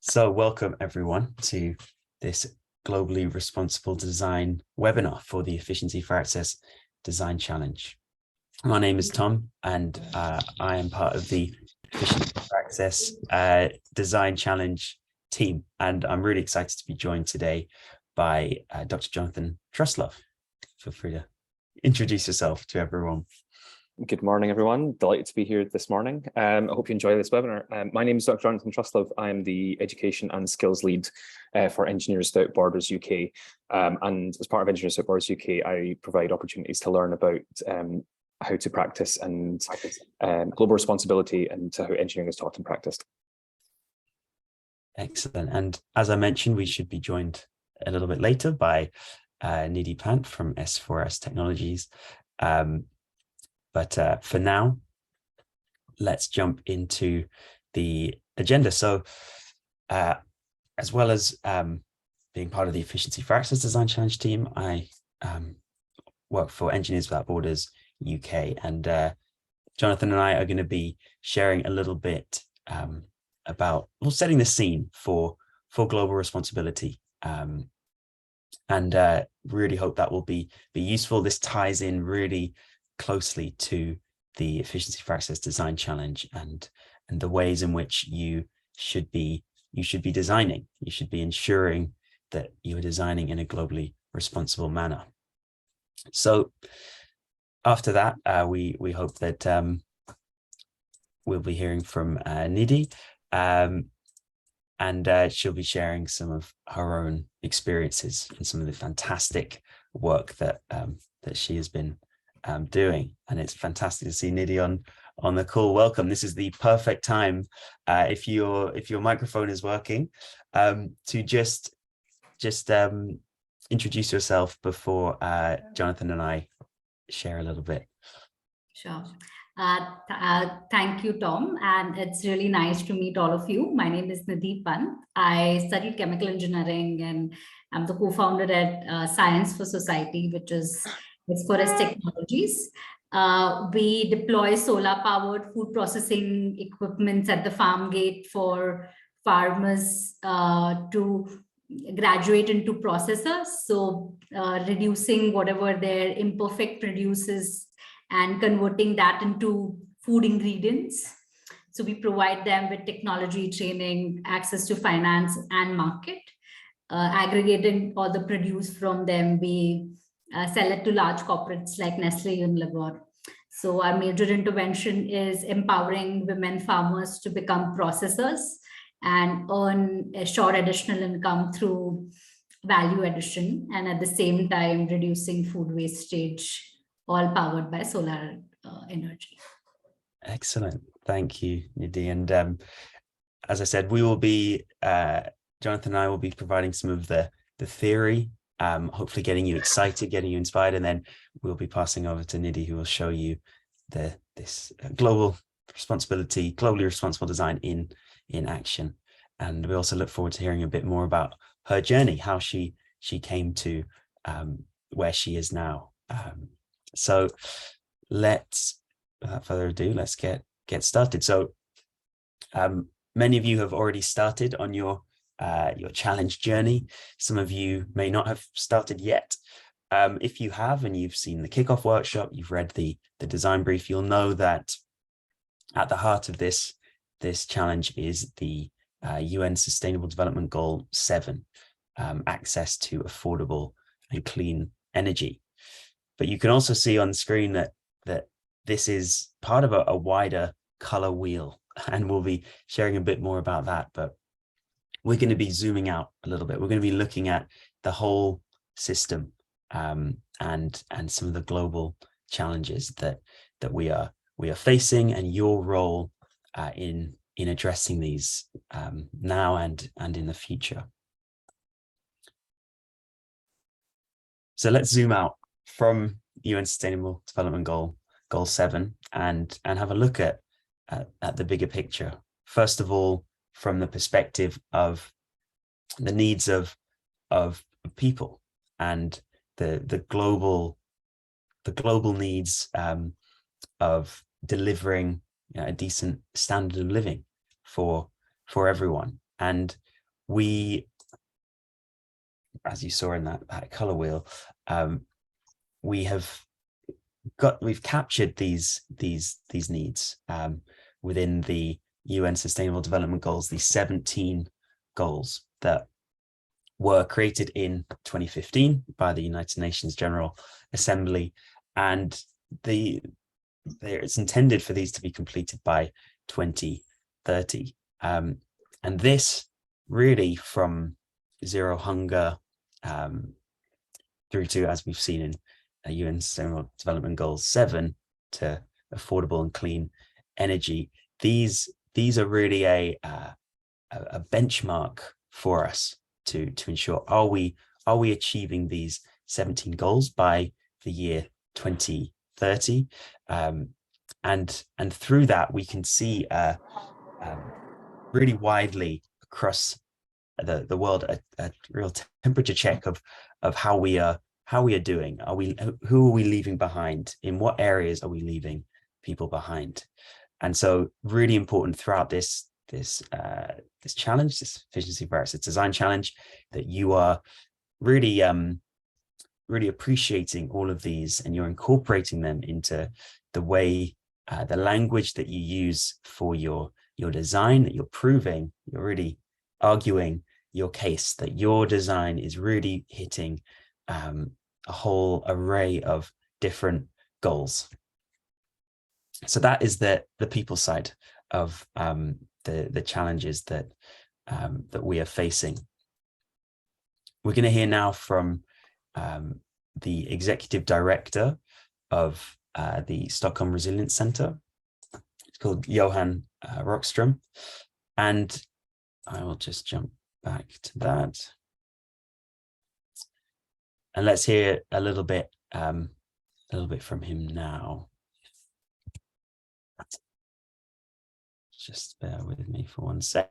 So welcome everyone to this Globally Responsible Design webinar for the Efficiency for Access Design Challenge. My name is Tom and I am part of the Efficiency for Access Design Challenge team. And I'm really excited to be joined today by Dr. Jonathan Truslove. Feel free to introduce yourself to everyone. Good morning, everyone. Delighted to be here this morning. I hope you enjoy this webinar. My name is Dr. Jonathan Truslove. I'm the Education and Skills Lead for Engineers Without Borders UK. And as part of Engineers Without Borders UK, I provide opportunities to learn about how to practice and global responsibility and how engineering is taught and practiced. Excellent. And as I mentioned, we should be joined a little bit later by Nidhi Pant from S4S Technologies. But for now, let's jump into the agenda. So as well as being part of the Efficiency for Access Design Challenge team, I work for Engineers Without Borders UK. And Jonathan and I are going to be sharing a little bit about setting the scene for global responsibility. And really hope that will be useful. This ties in really closely to the Efficiency for Access Design Challenge and the ways in which you should be designing. You should be ensuring that you're designing in a globally responsible manner. So after that, we hope that we'll be hearing from Nidhi, and she'll be sharing some of her own experiences and some of the fantastic work that she has been doing. And it's fantastic to see Nidhi on the call. Welcome. This is the perfect time, if your microphone is working, to just introduce yourself before Jonathan and I share a little bit. Sure. Thank you, Tom, and it's really nice to meet all of you. My name is Nidhi Pant. I studied chemical engineering and I'm the co-founder at Science for Society, which is S4S Technologies. We deploy solar-powered food processing equipment at the farm gate for farmers to graduate into processors. So reducing whatever their imperfect produces and converting that into food ingredients. So we provide them with technology training, access to finance and market. Aggregating all the produce from them, we sell it to large corporates like Nestle Unilever. So our major intervention is empowering women farmers to become processors and earn a short additional income through value addition, and at the same time reducing food wastage, all powered by solar energy. Excellent. Thank you, Nidhi. And as I said, we will be, Jonathan and I will be providing some of the theory, hopefully getting you excited, getting you inspired, and then we'll be passing over to Nidhi, who will show you this global responsibility, globally responsible design in action. And we also look forward to hearing a bit more about her journey, how she came to where she is now. So let's, without further ado, let's get started. So many of you have already started on your challenge journey. Some of you may not have started yet. If you have, and you've seen the kickoff workshop, you've read the design brief, you'll know that at the heart of this challenge is the UN Sustainable Development Goal 7, access to affordable and clean energy. But you can also see on the screen that this is part of a wider color wheel, and we'll be sharing a bit more about that. But we're going to be zooming out a little bit. We're going to be looking at the whole system and some of the global challenges that we are facing, and your role in addressing these now and in the future. So let's zoom out from UN Sustainable Development Goal 7 and have a look at the bigger picture. First of all, from the perspective of the needs of people and the global needs of delivering a decent standard of living for everyone. And we, as you saw in that color wheel, we've captured these needs within the UN Sustainable Development Goals, these 17 goals that were created in 2015 by the United Nations General Assembly, and it's intended for these to be completed by 2030. And this really, from zero hunger through to, as we've seen in UN Sustainable Development Goals 7, to affordable and clean energy, these are really a benchmark for us to ensure, are we achieving these 17 goals by the year 2030? And through that, we can see really widely across the world a real temperature check of how we are doing. Who are we leaving behind? In what areas are we leaving people behind? And so really important throughout this challenge, this efficiency versus design challenge, that you are really really appreciating all of these, and you're incorporating them into the way, the language that you use for your design, that you're proving, you're really arguing your case that your design is really hitting a whole array of different goals. So that is the people side of the challenges that we are facing. We're going to hear now from the executive director of the Stockholm Resilience Center. It's called Johan Rockström, and I will just jump back to that. And let's hear a little bit from him now. Just bear with me for 1 sec.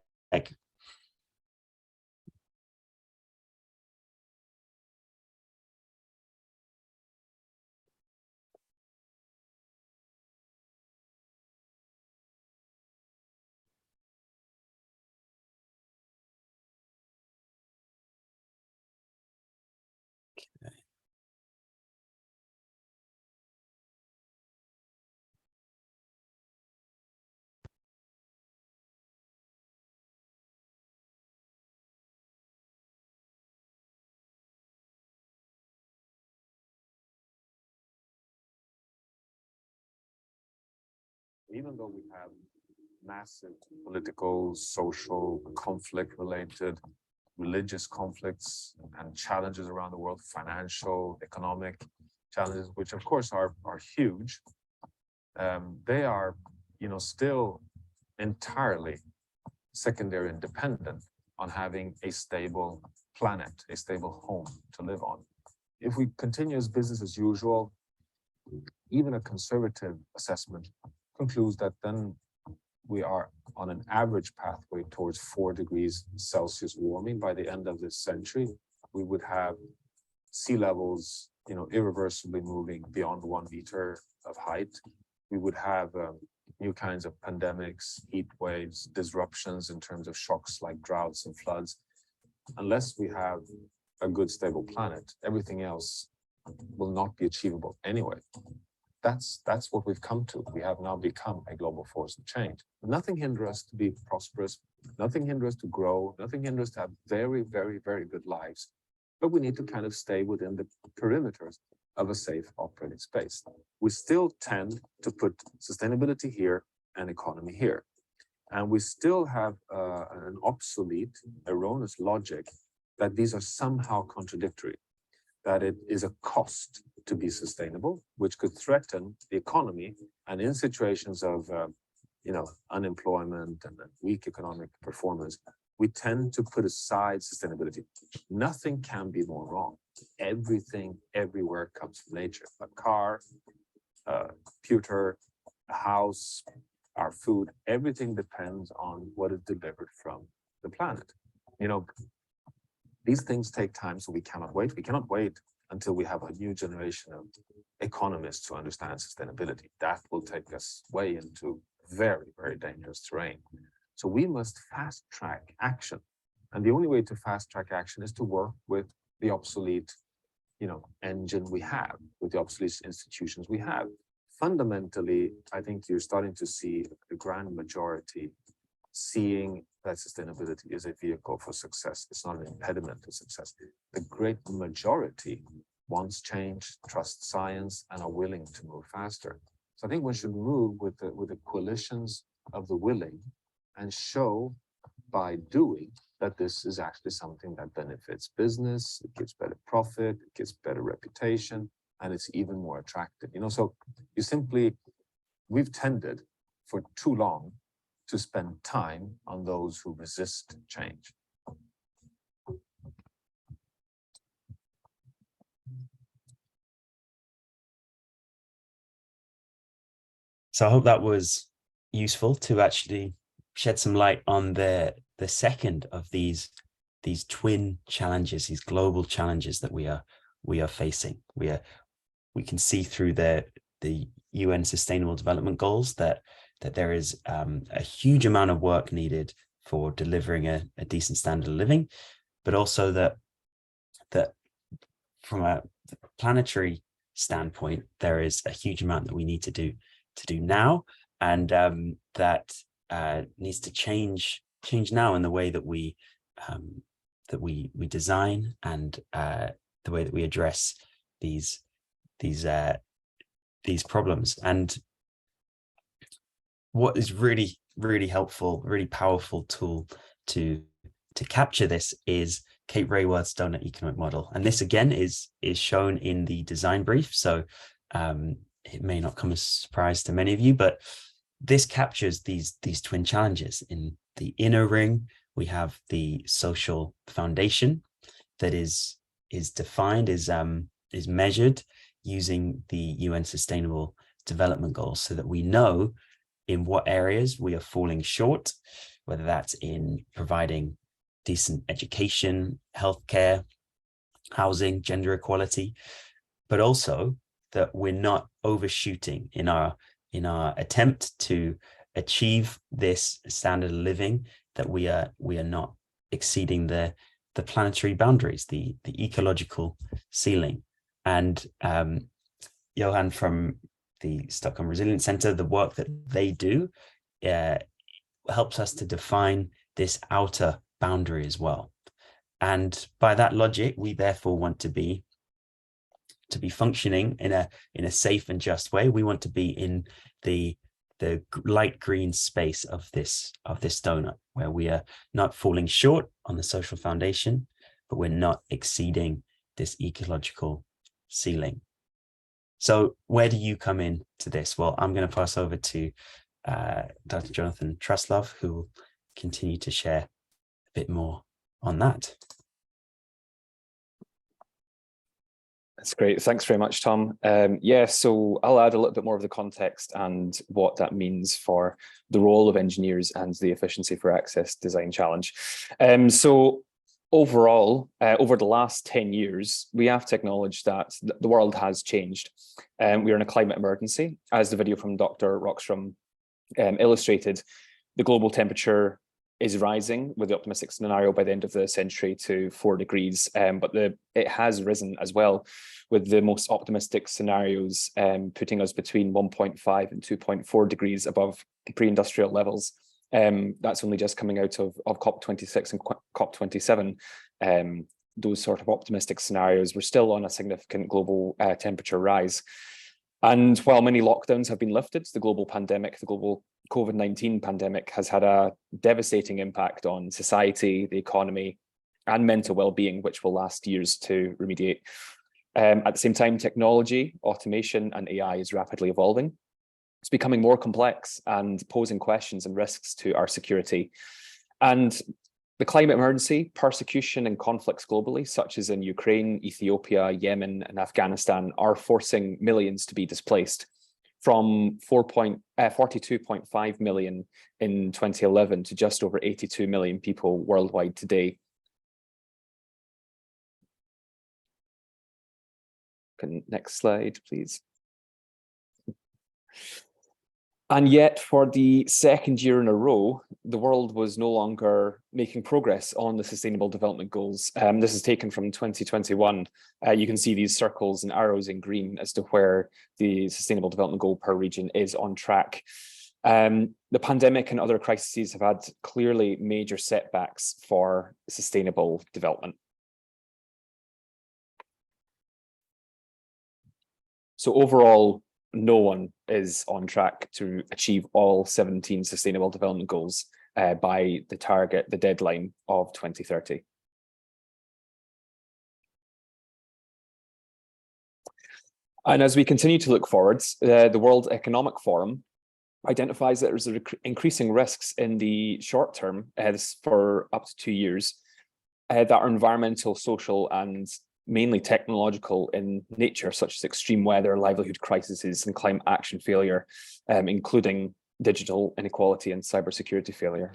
Even though we have massive political, social, conflict-related, religious conflicts and challenges around the world, financial, economic challenges, which of course are huge, they are, still entirely secondary and dependent on having a stable planet, a stable home to live on. If we continue as business as usual, even a conservative assessment concludes that then we are on an average pathway towards 4 degrees Celsius warming by the end of this century. We would have sea levels, irreversibly moving beyond 1 meter of height. We would have new kinds of pandemics, heat waves, disruptions in terms of shocks like droughts and floods. Unless we have a good, stable planet, everything else will not be achievable anyway. That's what we've come to. We have now become a global force of change. Nothing hinders us to be prosperous, nothing hinders us to grow, nothing hinders us to have very, very, very good lives. But we need to kind of stay within the perimeters of a safe operating space. We still tend to put sustainability here and economy here. And we still have an obsolete, erroneous logic that these are somehow contradictory, that it is a cost to be sustainable, which could threaten the economy. And in situations of, unemployment and weak economic performance, we tend to put aside sustainability. Nothing can be more wrong. Everything, everywhere comes from nature. A car, a computer, a house, our food, everything depends on what is delivered from the planet. These things take time, so we cannot wait. We cannot wait until we have a new generation of economists who understand sustainability. That will take us way into very, very dangerous terrain. So we must fast track action. And the only way to fast track action is to work with the obsolete, engine we have, with the obsolete institutions we have. Fundamentally, I think you're starting to see the grand majority seeing that sustainability is a vehicle for success. It's not an impediment to success. The great majority wants change, trust science, and are willing to move faster. So I think one should move with the coalitions of the willing and show by doing that this is actually something that benefits business, it gives better profit, it gives better reputation, and it's even more attractive. So we've tended for too long to spend time on those who resist change. So I hope that was useful to actually shed some light on the second of these twin challenges, these global challenges that we are facing. We can see through the UN Sustainable Development Goals that there is a huge amount of work needed for delivering a decent standard of living, but also that from a planetary standpoint, there is a huge amount that we need to do now, and that needs to change now in the way that we design and the way that we address these problems. And what is really, really helpful, really powerful tool to capture this is Kate Raworth's donut economic model. And this again is shown in the design brief. So it may not come as a surprise to many of you, but this captures these twin challenges. In the inner ring, we have the social foundation that is defined, is measured using the UN Sustainable Development Goals, so that we know in what areas we are falling short, whether that's in providing decent education, healthcare, housing, gender equality, but also that we're not overshooting in our attempt to achieve this standard of living, that we are not exceeding the planetary boundaries, the ecological ceiling. And Johan from the Stockholm Resilience Center, the work that they do helps us to define this outer boundary as well. And by that logic, we therefore want to be functioning in a safe and just way. We want to be in the light green space of this donut, where we are not falling short on the social foundation, but we're not exceeding this ecological ceiling. So where do you come in to this? Well, I'm going to pass over to Dr. Jonathan Truslove, who will continue to share a bit more on that. That's great. Thanks very much, Tom. So I'll add a little bit more of the context and what that means for the role of engineers and the Efficiency for Access Design Challenge. So overall, over the last 10 years, we have to acknowledge that the world has changed. We're in a climate emergency. As the video from Dr. Rockstrom illustrated, the global temperature is rising with the optimistic scenario by the end of the century to 4 degrees, but it has risen as well, with the most optimistic scenarios putting us between 1.5 and 2.4 degrees above pre-industrial levels. That's only just coming out of COP26 and COP27. Those sort of optimistic scenarios, we're still on a significant global temperature rise. And while many lockdowns have been lifted, the global COVID-19 pandemic has had a devastating impact on society, the economy, and mental well-being, which will last years to remediate. At the same time, technology, automation, and AI is rapidly evolving. It's becoming more complex and posing questions and risks to our security. And the climate emergency, persecution, and conflicts globally, such as in Ukraine, Ethiopia, Yemen, and Afghanistan, are forcing millions to be displaced, from 42.5 million in 2011 to just over 82 million people worldwide today. Next slide, please. And yet, for the second year in a row, the world was no longer making progress on the Sustainable Development Goals. This is taken from 2021. You can see these circles and arrows in green as to where the Sustainable Development Goal per region is on track. The pandemic and other crises have had clearly major setbacks for sustainable development. So overall, no one is on track to achieve all 17 Sustainable Development Goals by the deadline of 2030. And as we continue to look forwards, the World Economic Forum identifies that there's increasing risks in the short term, for up to 2 years, that are environmental, social, and mainly technological in nature, such as extreme weather, livelihood crises, and climate action failure, including digital inequality and cybersecurity failure.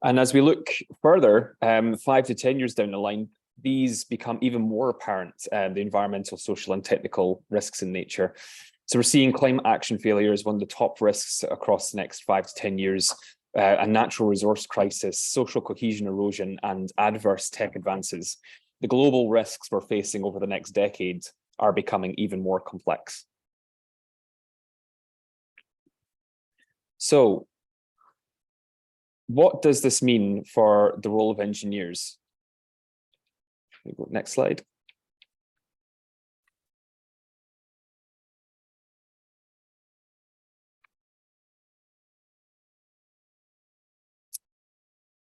And as we look further, 5 to 10 years down the line, these become even more apparent, the environmental, social, and technical risks in nature. So we're seeing climate action failure as one of the top risks across the next 5 to 10 years, a natural resource crisis, social cohesion erosion, and adverse tech advances. The global risks we're facing over the next decade are becoming even more complex. So, what does this mean for the role of engineers? Next slide.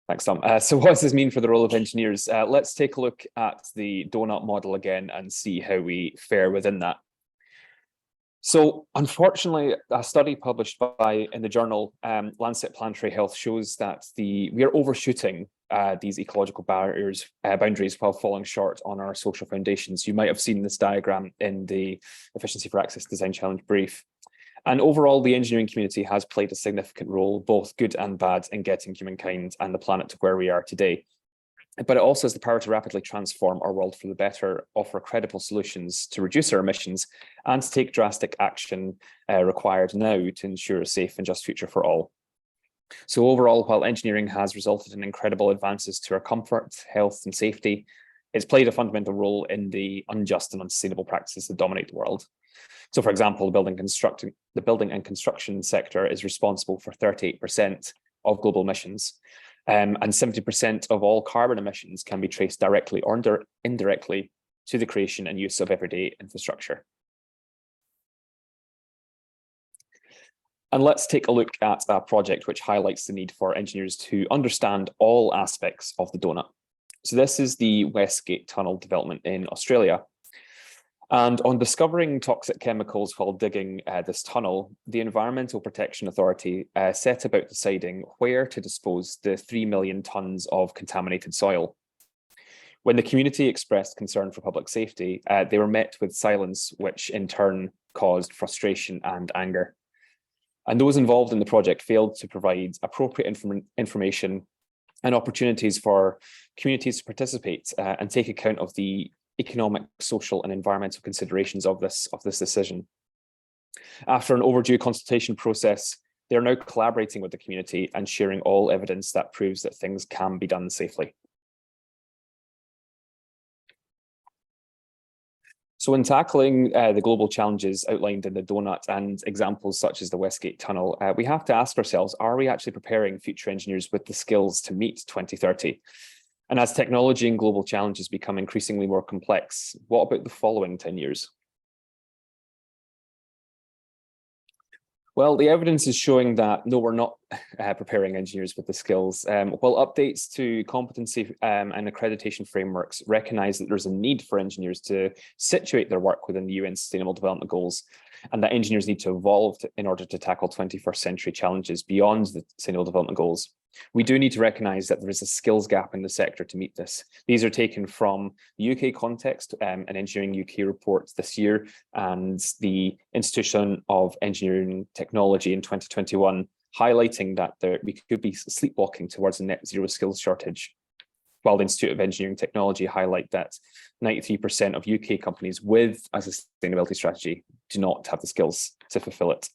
Thanks, Tom. So what does this mean for the role of engineers? Let's take a look at the donut model again and see how we fare within that. So unfortunately, a study published in the journal Lancet Planetary Health shows that we are overshooting these ecological boundaries while falling short on our social foundations. You might have seen this diagram in the Efficiency for Access Design Challenge brief. And overall, the engineering community has played a significant role, both good and bad, in getting humankind and the planet to where we are today. But it also has the power to rapidly transform our world for the better, offer credible solutions to reduce our emissions, and to take drastic action required now to ensure a safe and just future for all. So overall, while engineering has resulted in incredible advances to our comfort, health, and safety, it's played a fundamental role in the unjust and unsustainable practices that dominate the world. So, for example, the building and construction sector is responsible for 38% of global emissions, and 70% of all carbon emissions can be traced directly or indirectly to the creation and use of everyday infrastructure. And let's take a look at a project which highlights the need for engineers to understand all aspects of the donut. So this is the Westgate Tunnel development in Australia. And on discovering toxic chemicals while digging this tunnel, the Environmental Protection Authority set about deciding where to dispose the 3 million tonnes of contaminated soil. When the community expressed concern for public safety, they were met with silence, which in turn caused frustration and anger. And those involved in the project failed to provide appropriate information and opportunities for communities to participate and take account of the economic, social, and environmental considerations of this decision. After an overdue consultation process, they are now collaborating with the community and sharing all evidence that proves that things can be done safely. So in tackling the global challenges outlined in the donut and examples such as the Westgate Tunnel, we have to ask ourselves, are we actually preparing future engineers with the skills to meet 2030? And as technology and global challenges become increasingly more complex, what about the following 10 years? Well, the evidence is showing that no, we're not preparing engineers with the skills. While updates to competency and accreditation frameworks recognize that there's a need for engineers to situate their work within the UN Sustainable Development Goals, and that engineers need to evolve in order to tackle 21st century challenges beyond the Sustainable Development Goals, we do need to recognise that there is a skills gap in the sector to meet this. These are taken from the UK context, an Engineering UK report this year, and the Institution of Engineering Technology in 2021, highlighting that we could be sleepwalking towards a net zero skills shortage. while the Institute of Engineering Technology highlight that 93% of UK companies with a sustainability strategy do not have the skills to fulfill it.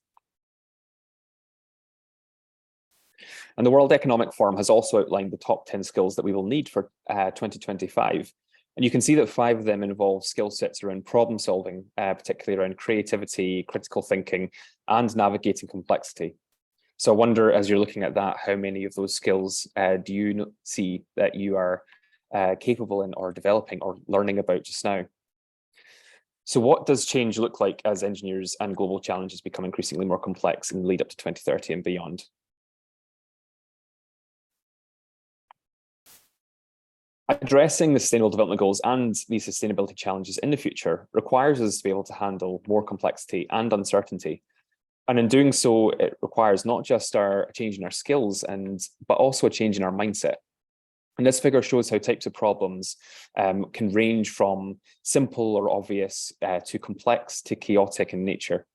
And the World Economic Forum has also outlined the top 10 skills that we will need for 2025. And you can see that 5 of them involve skill sets around problem solving, particularly around creativity, critical thinking, and navigating complexity. So I wonder, as you're looking at that, how many of those skills do you see that you are capable in or developing or learning about just now? So what does change look like as engineers and global challenges become increasingly more complex in the lead up to 2030 and beyond? Addressing the Sustainable Development Goals and these sustainability challenges in the future requires us to be able to handle more complexity and uncertainty. And in doing so, it requires not just a change in our skills, but also a change in our mindset. And this figure shows how types of problems can range from simple or obvious to complex to chaotic in nature.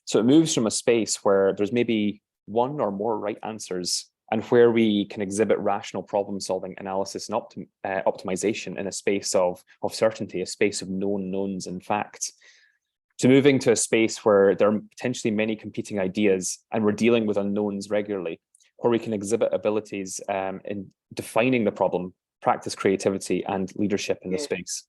So it moves from a space where there's maybe one or more right answers, and where we can exhibit rational problem solving, analysis, and optimization in a space of certainty, a space of known knowns and facts, to moving to a space where there are potentially many competing ideas and we're dealing with unknowns regularly, where we can exhibit abilities in defining the problem, practice creativity and leadership in the space.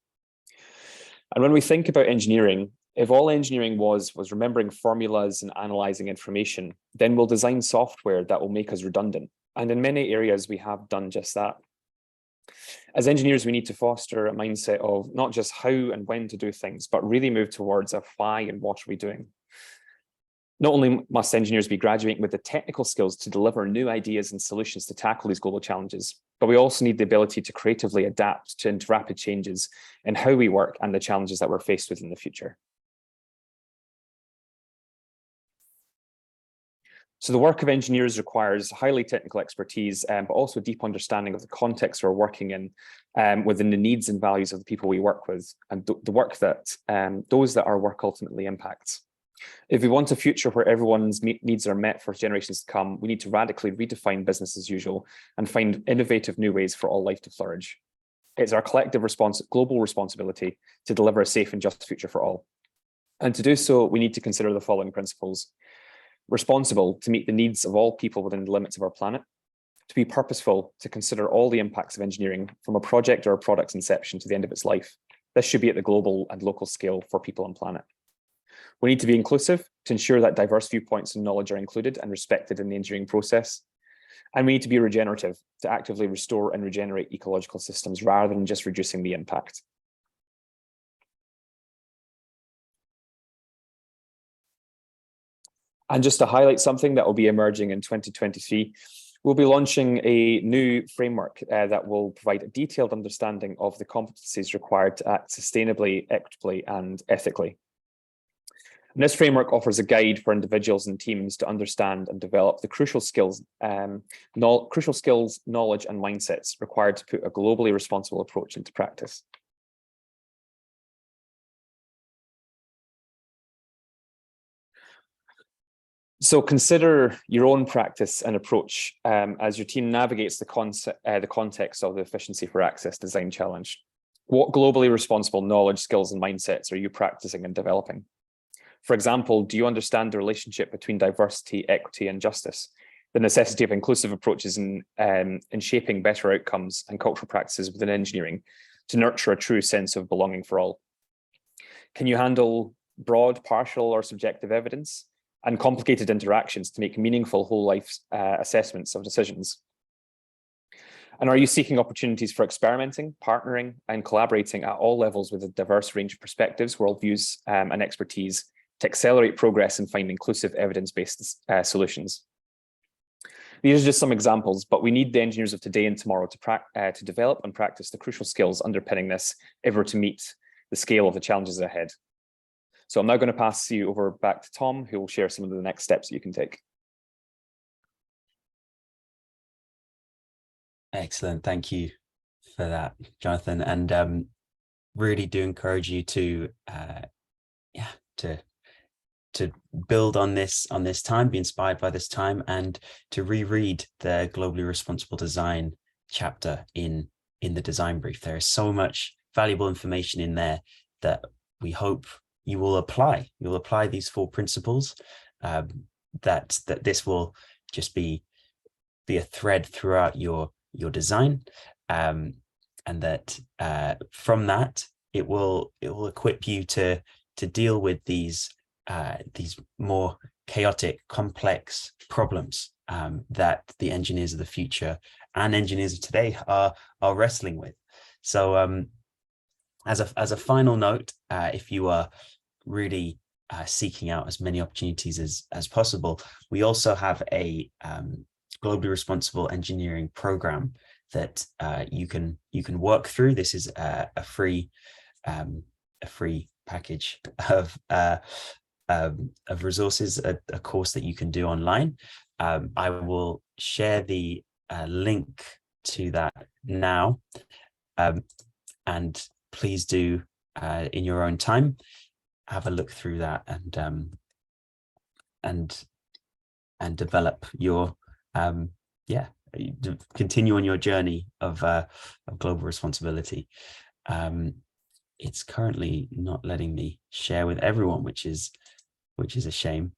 And when we think about engineering, if all engineering was remembering formulas and analyzing information, then we'll design software that will make us redundant. And in many areas, we have done just that. As engineers, we need to foster a mindset of not just how and when to do things, but really move towards a why and what are we doing. Not only must engineers be graduating with the technical skills to deliver new ideas and solutions to tackle these global challenges, but we also need the ability to creatively adapt to rapid changes in how we work and the challenges that we're faced with in the future. So the work of engineers requires highly technical expertise, but also a deep understanding of the context we're working in, within the needs and values of the people we work with, and the work that those that our work ultimately impacts. If we want a future where everyone's needs are met for generations to come, we need to radically redefine business as usual and find innovative new ways for all life to flourish. It's our collective global responsibility to deliver a safe and just future for all. And to do so, we need to consider the following principles. Responsible, to meet the needs of all people within the limits of our planet. To be purposeful, to consider all the impacts of engineering from a project or a product's inception to the end of its life. This should be at the global and local scale for people and planet. We need to be inclusive to ensure that diverse viewpoints and knowledge are included and respected in the engineering process. And we need to be regenerative to actively restore and regenerate ecological systems rather than just reducing the impact. And just to highlight something that will be emerging in 2023, we'll be launching a new framework that will provide a detailed understanding of the competencies required to act sustainably, equitably, and ethically. And this framework offers a guide for individuals and teams to understand and develop the crucial skills, knowledge, and mindsets required to put a globally responsible approach into practice. So consider your own practice and approach as your team navigates the context of the Efficiency for Access Design Challenge. What globally responsible knowledge, skills, and mindsets are you practicing and developing? For example, do you understand the relationship between diversity, equity, and justice? The necessity of inclusive approaches in shaping better outcomes and cultural practices within engineering to nurture a true sense of belonging for all? Can you handle broad, partial, or subjective evidence and complicated interactions to make meaningful whole life assessments of decisions? And are you seeking opportunities for experimenting, partnering, and collaborating at all levels with a diverse range of perspectives, worldviews, and expertise to accelerate progress and find inclusive evidence-based solutions? These are just some examples, but we need the engineers of today and tomorrow to develop and practice the crucial skills underpinning this if we're to meet the scale of the challenges ahead. So I'm now going to pass you over back to Tom, who will share some of the next steps that you can take. Excellent. Thank you for that, Jonathan. And really do encourage you to build on this time, be inspired by this time, and to reread the Globally Responsible Design chapter in in the design brief. There is so much valuable information in there that we hope you will apply. You'll apply these 4 principles, that this will just be a thread throughout your design, and that from that it will equip you to deal with these more chaotic, complex problems that the engineers of the future and engineers of today are wrestling with. So as a final note, if you are really seeking out as many opportunities as possible, we also have a globally responsible engineering program that you can work through. This is a free package of resources, a course that you can do online. I will share the link to that now, and please do in your own time have a look through that and develop your continue on your journey of global responsibility. It's currently not letting me share with everyone, which is a shame.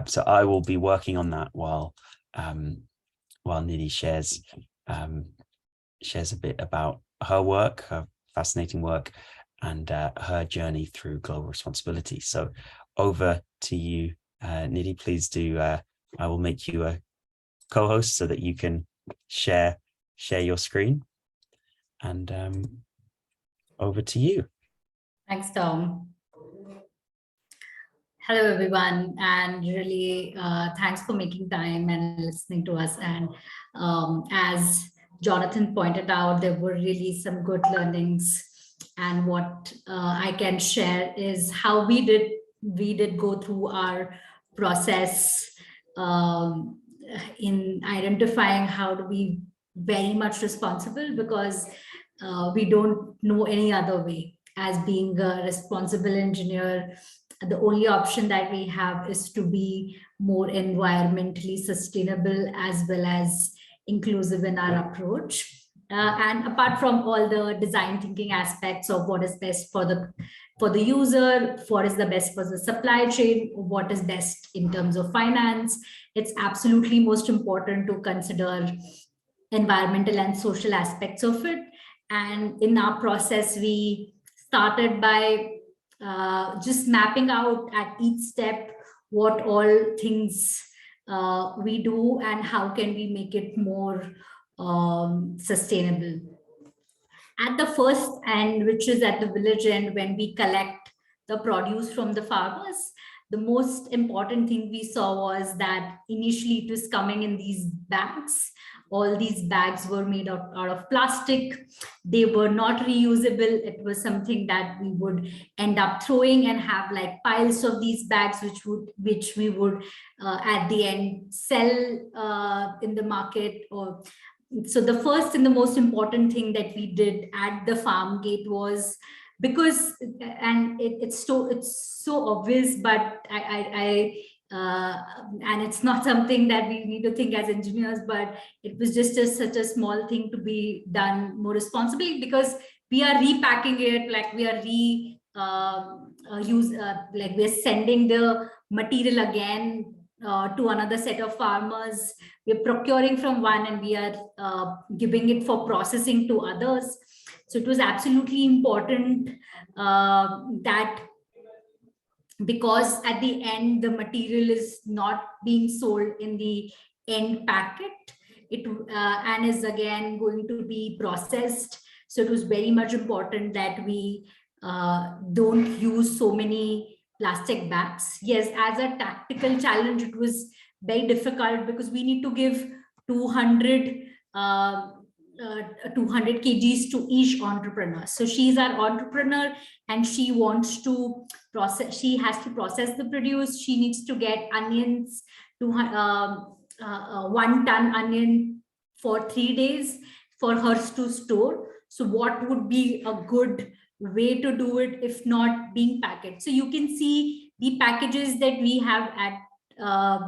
So I will be working on that while Nidhi shares a bit about her work, her fascinating work, and her journey through global responsibility. So over to you, Nidhi. Please do. I will make you a co-host so that you can share your screen, and over to you. Thanks, Tom. Hello, everyone, and really thanks for making time and listening to us. And as Jonathan pointed out, there were really some good learnings. And what I can share is how we did go through our process in identifying how to be very much responsible, because we don't know any other way. As being a responsible engineer, the only option that we have is to be more environmentally sustainable as well as inclusive in our approach. And apart from all the design thinking aspects of what is best for the user, what is the best for the supply chain, what is best in terms of finance, it's absolutely most important to consider environmental and social aspects of it. And in our process, we started by just mapping out at each step what all things we do and how can we make it more sustainable. At the first end, which is at the village end, when we collect the produce from the farmers, the most important thing we saw was that initially it was coming in these bags. All these bags were made out of plastic. They were not reusable. It was something that we would end up throwing and have like piles of these bags, which we would at the end sell in the market. Or so the first and the most important thing that we did at the farm gate was, because, and it's so obvious, but and it's not something that we need to think as engineers, but it was just such a small thing to be done more responsibly, because we are repacking it, like we are like we're sending the material again to another set of farmers. We're procuring from one and we are giving it for processing to others. So it was absolutely important that, because at the end the material is not being sold in the end packet, it and is again going to be processed. So it was very much important that we don't use so many plastic bags. Yes, as a tactical challenge, it was very difficult because we need to give 200 kgs to each entrepreneur. So she's our entrepreneur and she wants to process, she has to process the produce. She needs to get onions to 1 ton onion for 3 days for hers to store. So what would be a good way to do it if not being packaged? So you can see the packages that we have at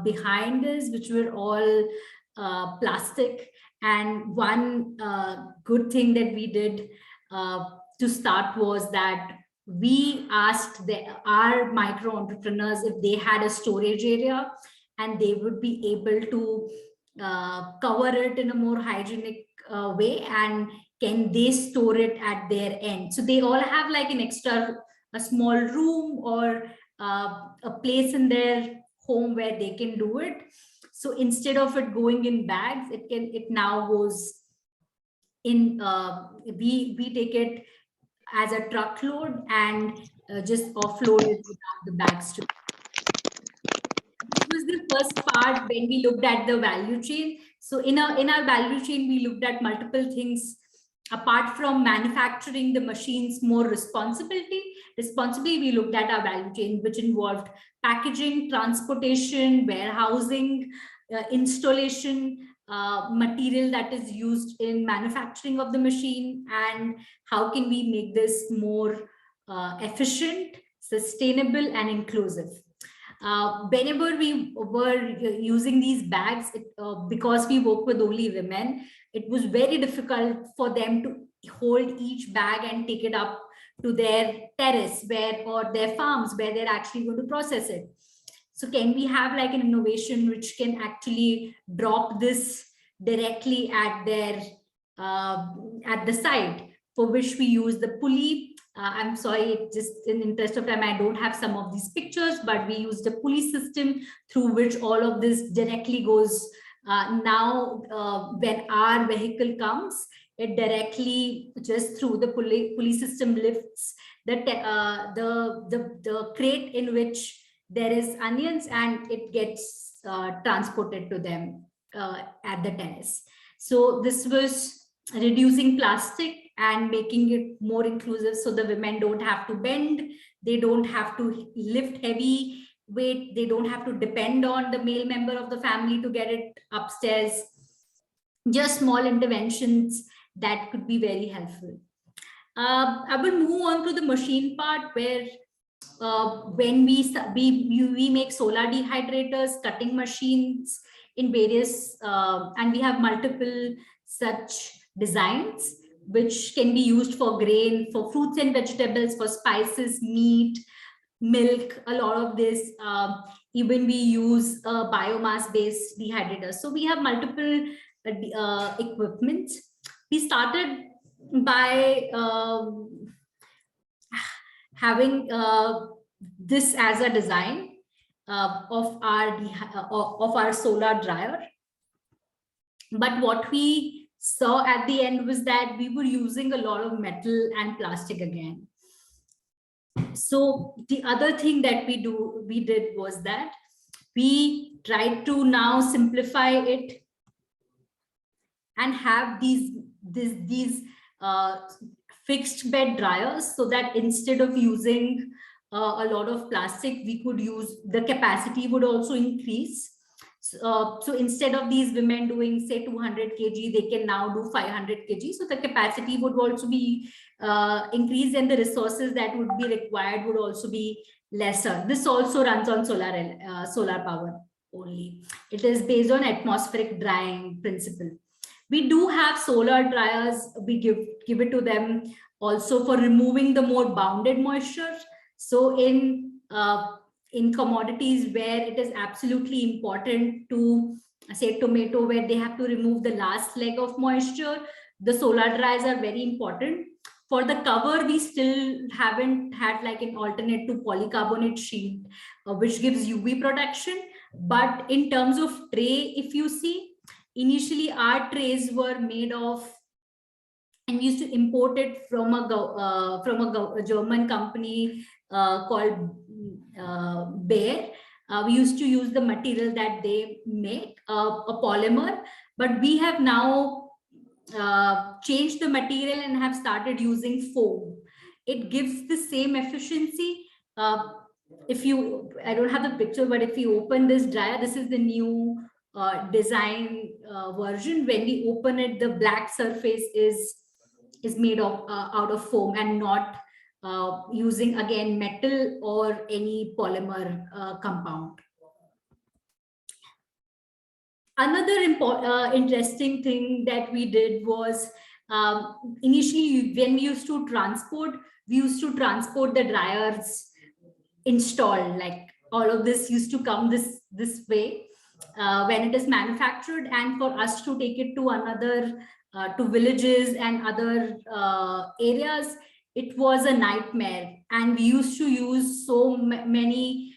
behind us, which were all plastic. And one good thing that we did to start was that we asked our micro entrepreneurs if they had a storage area, and they would be able to cover it in a more hygienic way, and can they store it at their end. So they all have like an extra, a small room or a place in their home where they can do it. So instead of it going in bags, it now goes in, we take it as a truckload and just offload it without the bags. This was the first part when we looked at the value chain. So in our value chain, we looked at multiple things. Apart from manufacturing the machines more responsibly, we looked at our value chain, which involved packaging, transportation, warehousing, installation, material that is used in manufacturing of the machine, and how can we make this more efficient, sustainable, and inclusive. Whenever we were using these bags, because we work with only women, it was very difficult for them to hold each bag and take it up to their terrace or their farms where they're actually going to process it. So can we have like an innovation which can actually drop this directly at their at the site, for which we use the pulley. I'm sorry, just in interest of time, I don't have some of these pictures, but we used a pulley system through which all of this directly goes. Now, when our vehicle comes, it directly just through the pulley system lifts the crate in which there is onions, and it gets transported to them at the terrace. So this was reducing plastic and making it more inclusive, so the women don't have to bend, they don't have to lift heavy weight, they don't have to depend on the male member of the family to get it upstairs. Just small interventions that could be very helpful. I will move on to the machine part, where when we make solar dehydrators, cutting machines in various, and we have multiple such designs which can be used for grain, for fruits and vegetables, for spices, meat, milk, a lot of this. Even we use biomass based dehydrators. So we have multiple equipment. We started by having this as a design of our solar dryer. But what we saw at the end was that we were using a lot of metal and plastic again. So the other thing that we did was that we tried to now simplify it and have these fixed bed dryers, so that instead of using a lot of plastic, we could use, the capacity would also increase. So instead of these women doing say 200 kg, they can now do 500 kg. So the capacity would also be increased, and the resources that would be required would also be lesser. This also runs on solar power only. It is based on atmospheric drying principle. We do have solar dryers. We give it to them also for removing the more bounded moisture. So in commodities where it is absolutely important to, say, tomato, where they have to remove the last leg of moisture, the solar dryers are very important. For the cover, we still haven't had like an alternate to polycarbonate sheet, which gives UV protection. But in terms of tray, if you see, initially our trays were made of, and we used to import it from a German company called Bayer. We used to use the material that they make, a polymer, but we have now changed the material and have started using foam. It gives the same efficiency. I don't have the picture, but if you open this dryer, this is the new design version. When we open it, the black surface is made of out of foam, and not using again metal or any polymer compound. Another interesting thing that we did was, initially when we used to transport the dryers installed, like all of this used to come this way when it is manufactured, and for us to take it to another to villages and other areas, it was a nightmare. And we used to use so many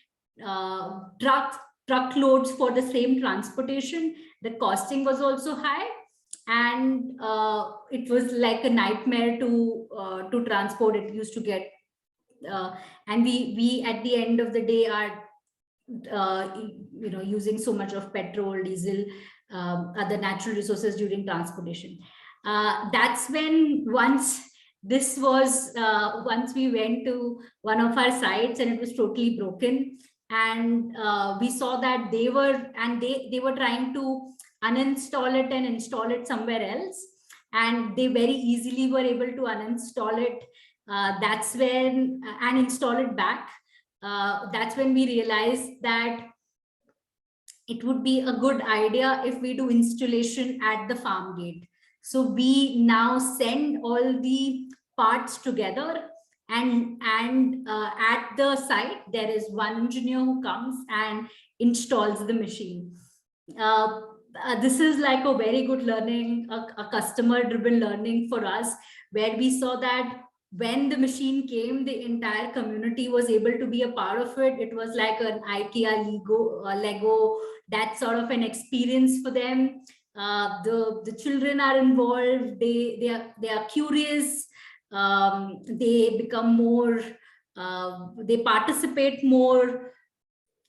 truckloads for the same transportation. The costing was also high, and it was like a nightmare to transport. It used to get and we at the end of the day are using so much of petrol, diesel, other natural resources during transportation. That's when once we went to one of our sites and it was totally broken, and we saw that they were trying to uninstall it and install it somewhere else, and they very easily were able to uninstall it. That's when and install it back. That's when we realized that it would be a good idea if we do installation at the farm gate. So we now send all the parts together, and at the site there is one engineer who comes and installs the machine. This is like a very good learning, a customer driven learning for us, where we saw that when the machine came, the entire community was able to be a part of it. It was like an IKEA Lego, that sort of an experience for them. The children are involved. They are curious. They become more. They participate more.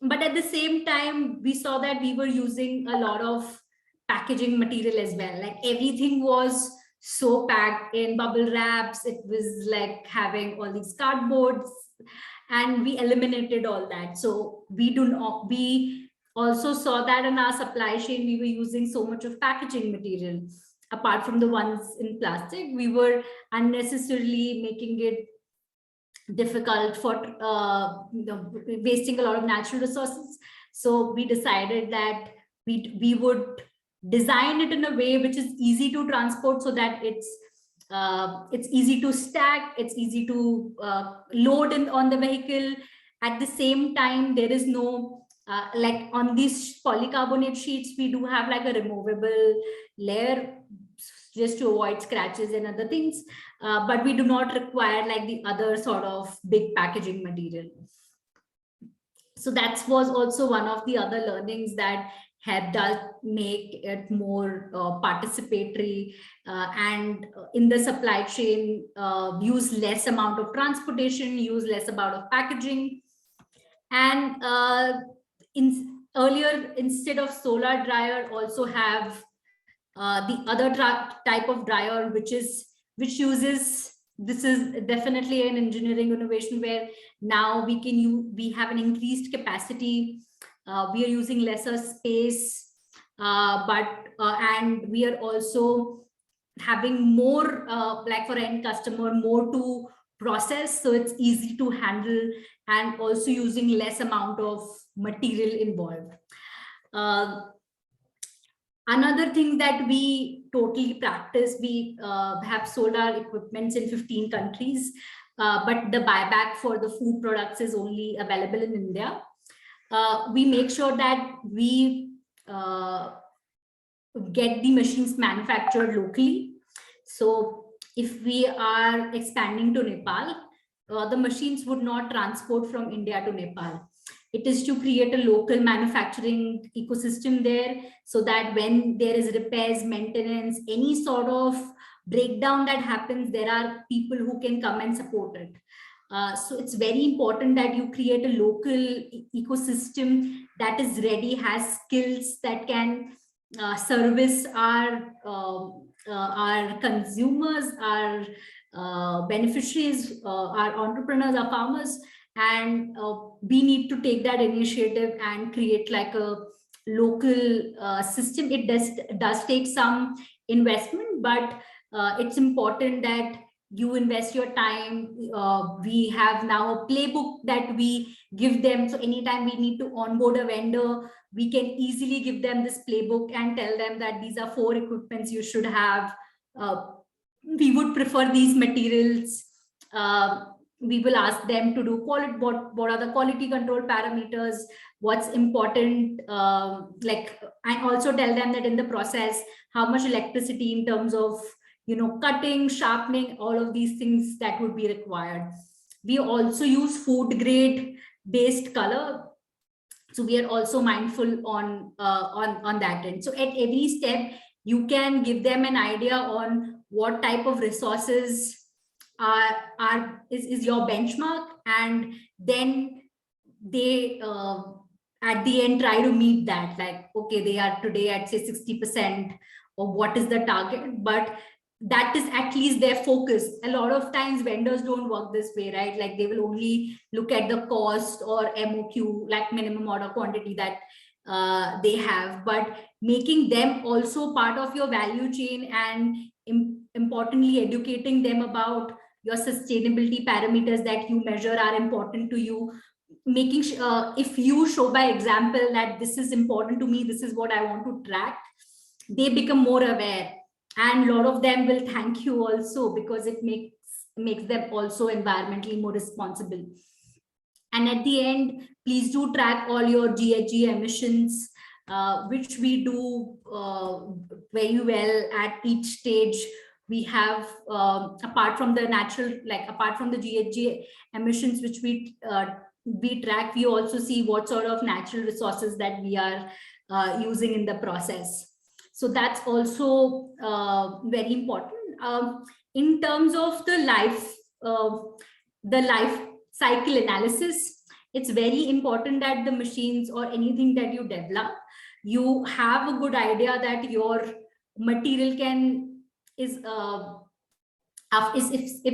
But at the same time, we saw that we were using a lot of packaging material as well. Like everything was so packed in bubble wraps. It was like having all these cardboards, and we eliminated all that. So we also saw that in our supply chain, we were using so much of packaging material. Apart from the ones in plastic, we were unnecessarily making it difficult for wasting a lot of natural resources. So we decided that we would design it in a way which is easy to transport, so that it's easy to stack, it's easy to load on the vehicle. At the same time, there is no like on these polycarbonate sheets, we do have like a removable layer just to avoid scratches and other things, but we do not require like the other sort of big packaging material. So that was also one of the other learnings that helped us make it more participatory, and in the supply chain, use less amount of transportation, use less amount of packaging. And earlier, instead of solar dryer, also have the other type of dryer, which uses, this is definitely an engineering innovation, where now we have an increased capacity. We are using lesser space, and we are also having more, like for end customer, more to process, so it's easy to handle, and also using less amount of material involved. Another thing that we totally practice, we have sold our equipments in 15 countries, but the buyback for the food products is only available in India. We make sure that we get the machines manufactured locally. So if we are expanding to Nepal, the machines would not transport from India to Nepal. It is to create a local manufacturing ecosystem there, so that when there is repairs, maintenance, any sort of breakdown that happens, there are people who can come and support it. So it's very important that you create a local ecosystem that is ready, has skills that can service our consumers, our beneficiaries, our entrepreneurs, our farmers. And we need to take that initiative and create like a local system. It does take some investment, but it's important that you invest your time. We have now a playbook that we give them. So anytime we need to onboard a vendor, we can easily give them this playbook and tell them that these are 4 equipments you should have. We would prefer these materials. We will ask them to do quality, what are the quality control parameters, what's important, and also tell them that in the process, how much electricity in terms of, cutting, sharpening, all of these things that would be required. We also use food grade based color. So we are also mindful on that end. So at every step, you can give them an idea on what type of resources is your benchmark, and then they at the end try to meet that, like, okay, they are today at say 60% of what is the target, but that is at least their focus. A lot of times vendors don't work this way, right? Like they will only look at the cost or MOQ, like minimum order quantity that they have, but making them also part of your value chain, and importantly educating them about your sustainability parameters that you measure are important to you, making sure if you show by example that this is important to me, this is what I want to track, they become more aware, and a lot of them will thank you also, because it makes them also environmentally more responsible. And at the end, please do track all your GHG emissions, which we do very well at each stage. We have, apart from the GHG emissions, which we track, we also see what sort of natural resources that we are using in the process. So that's also very important. In terms of the life cycle analysis, it's very important that the machines or anything that you develop, you have a good idea that your material if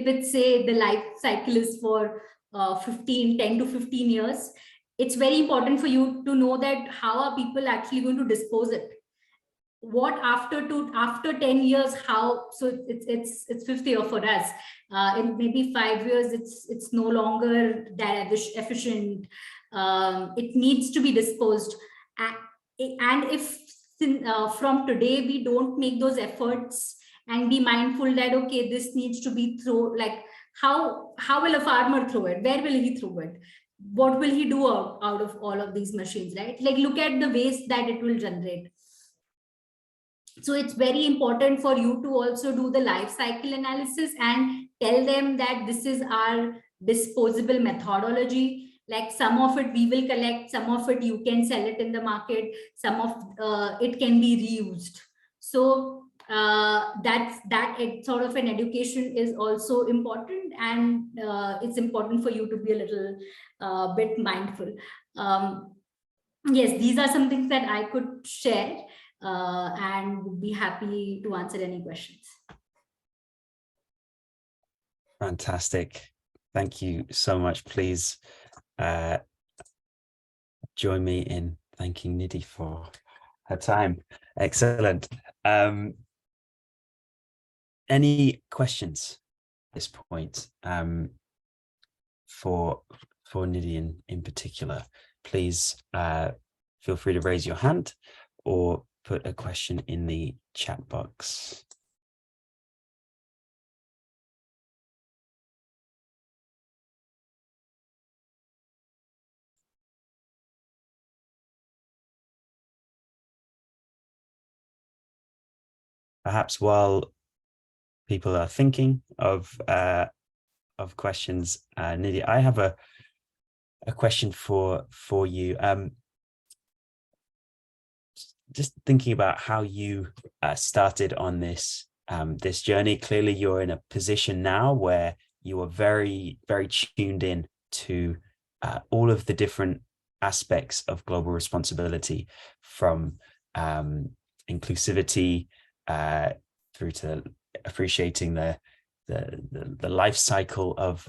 it's say the life cycle is for 10 to 15 years, it's very important for you to know that how are people actually going to dispose it. What after 10 years, how, so it's 50 years for us, in maybe 5 years it's no longer that efficient, it needs to be disposed, and if from today we don't make those efforts and be mindful that okay, this needs to be thrown, like how will a farmer throw it, where will he throw it, what will he do out of all of these machines, right? Like look at the waste that it will generate. So it's very important for you to also do the life cycle analysis and tell them that this is our disposable methodology. Like some of it we will collect, some of it you can sell it in the market, some of it can be reused. So that sort of an education is also important, and it's important for you to be a little bit mindful. Yes, these are some things that I could share. And would be happy to answer any questions. Fantastic. Thank you so much. Please join me in thanking Nidhi for her time. Excellent. Any questions at this point for Nidhi in particular? Please feel free to raise your hand or put a question in the chat box. Perhaps while people are thinking of questions, Nidhi, I have a question for you. Just thinking about how you started on this this journey. Clearly, you're in a position now where you are very, very tuned in to all of the different aspects of global responsibility, from inclusivity through to appreciating the life cycle of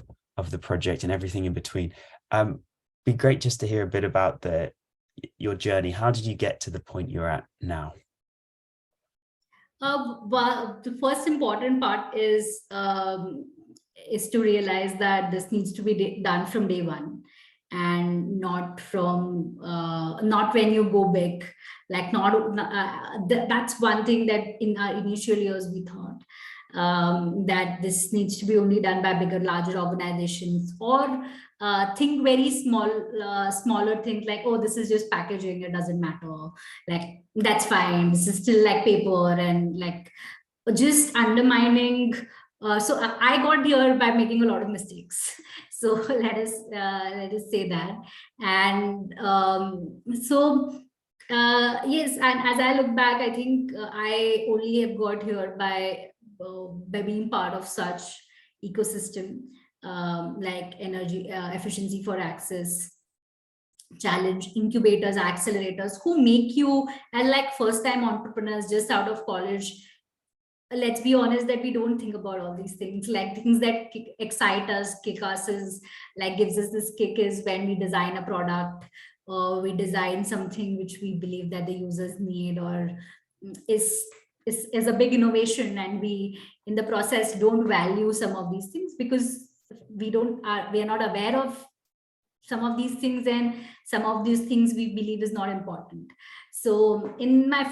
the project and everything in between. Be great just to hear a bit about your journey. How did you get to the point you're at now? Well, the first important part is to realize that this needs to be done from day one, and not from not when you go big. Like not that's one thing that in our initial years we thought that this needs to be only done by bigger, larger organizations, or think very smaller things like, oh, this is just packaging, it doesn't matter, like that's fine, this is still like paper, and like just undermining. So I got here by making a lot of mistakes. So let us say that. And yes, and as I look back, I think I only have got here by being part of such ecosystem, like energy efficiency for access challenge, incubators, accelerators, who make you, and like first time entrepreneurs just out of college, let's be honest that we don't think about all these things. Like things that excite us, kick us, is like gives us this kick is when we design a product, or we design something which we believe that the users need, or is is a big innovation, and we in the process don't value some of these things because we are not aware of some of these things, and some of these things we believe is not important. So in our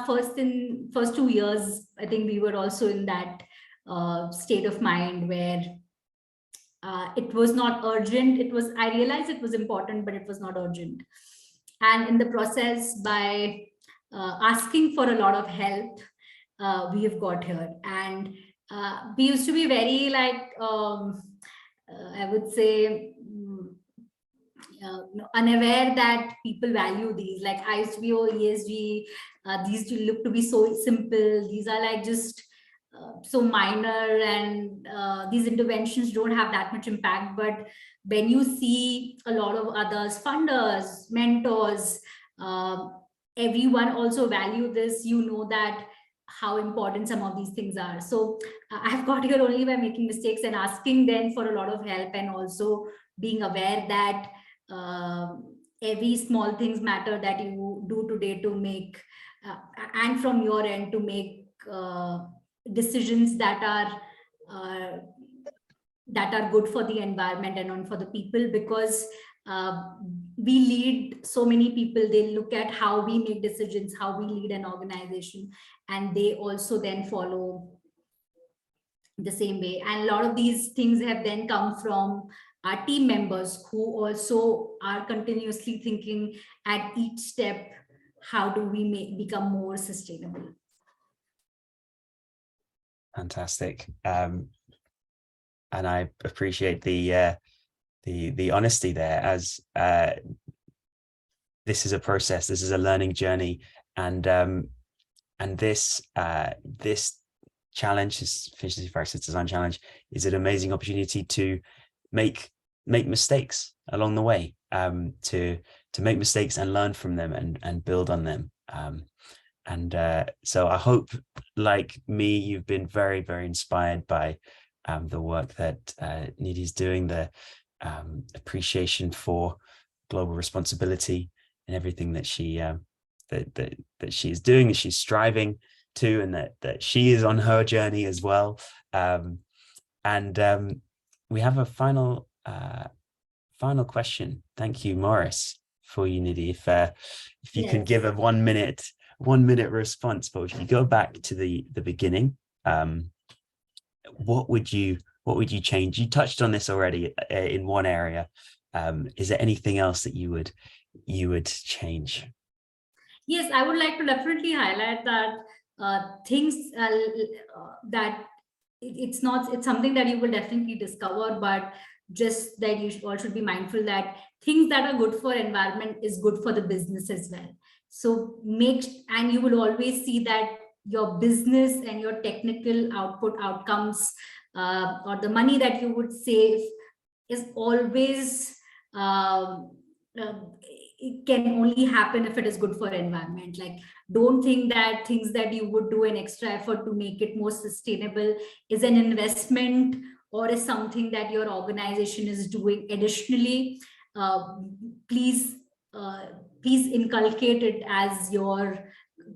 first 2 years, I think we were also in that state of mind where it was not urgent. I realized it was important, but it was not urgent. And in the process, by asking for a lot of help, we have got here. And we used to be very like, I would say, unaware that people value these. Like I used to be, oh, ESG, these look to be so simple. These are like just so minor, and these interventions don't have that much impact. But when you see a lot of others, funders, mentors, everyone also value this, you know that how important some of these things are. So I've got here only by making mistakes and asking them for a lot of help, and also being aware that every small things matter that you do today to make and from your end to make decisions that are good for the environment and on for the people, because we lead so many people. They look at how we make decisions, how we lead an organization, and they also then follow the same way. And a lot of these things have then come from our team members, who also are continuously thinking at each step, how do we become more sustainable? Fantastic. And I appreciate the honesty there, as this is a process, this is a learning journey, and this challenge, this efficiency for access design challenge, is an amazing opportunity to make mistakes along the way, to make mistakes and learn from them and build on them. So I hope, like me, you've been very, very inspired by the work that Nidhi's doing, the appreciation for global responsibility and everything that she that she is doing, that she's striving to, and that she is on her journey as well. We have a final question. Thank you, Morris, for you, Nidhi. If you can give a 1 minute response, but if you go back to the beginning, what would you change? You touched on this already in one area. Is there anything else that you would change? Yes, I would like to definitely highlight that things that it's something that you will definitely discover, but just that you all should be mindful that things that are good for environment is good for the business as well. So and you will always see that your business and your technical outcomes, or the money that you would save, is always it can only happen if it is good for environment. Like, don't think that things that you would do an extra effort to make it more sustainable is an investment, or is something that your organization is doing additionally. Please inculcate it as your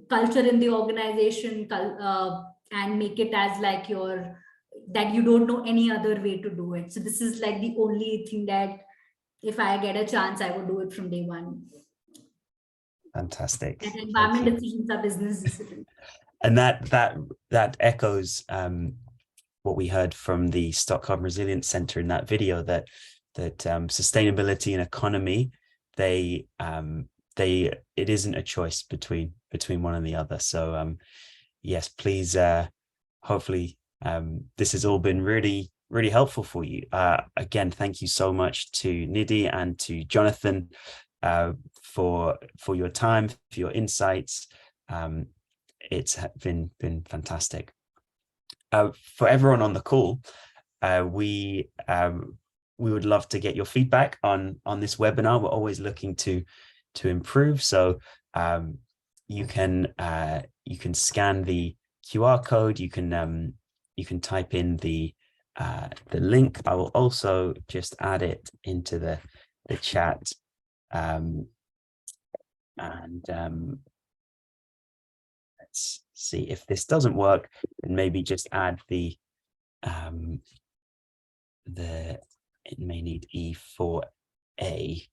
culture in the organization, and make it as like that you don't know any other way to do it. So this is like the only thing that if I get a chance, I would do it from day one. Fantastic. And environment decisions are business decisions. And that echoes what we heard from the Stockholm Resilience Center in that video, that sustainability and economy, it isn't a choice between one and the other. So yes, please, hopefully this has all been really, really helpful for you. Again, thank you so much to Nidhi and to Jonathan for your time, for your insights. It's been fantastic. For everyone on the call, we would love to get your feedback on this webinar. We're always looking to improve. So you can scan the QR code. You can type in the link. I will also just add it into the chat. Let's see if this doesn't work, then maybe just add it may need E4A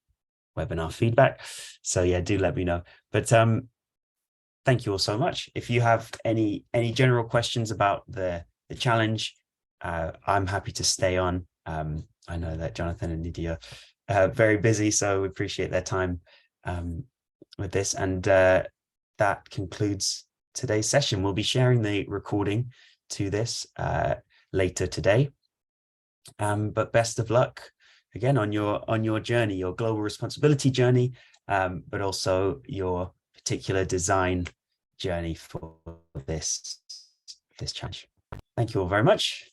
webinar feedback. So yeah, do let me know. But thank you all so much. If you have any general questions about the challenge, I'm happy to stay on. I know that Jonathan and Nidhi are very busy, so we appreciate their time with this. And that concludes today's session. We'll be sharing the recording to this later today. But best of luck again on your journey, your global responsibility journey, but also your particular design journey for this challenge. Thank you all very much.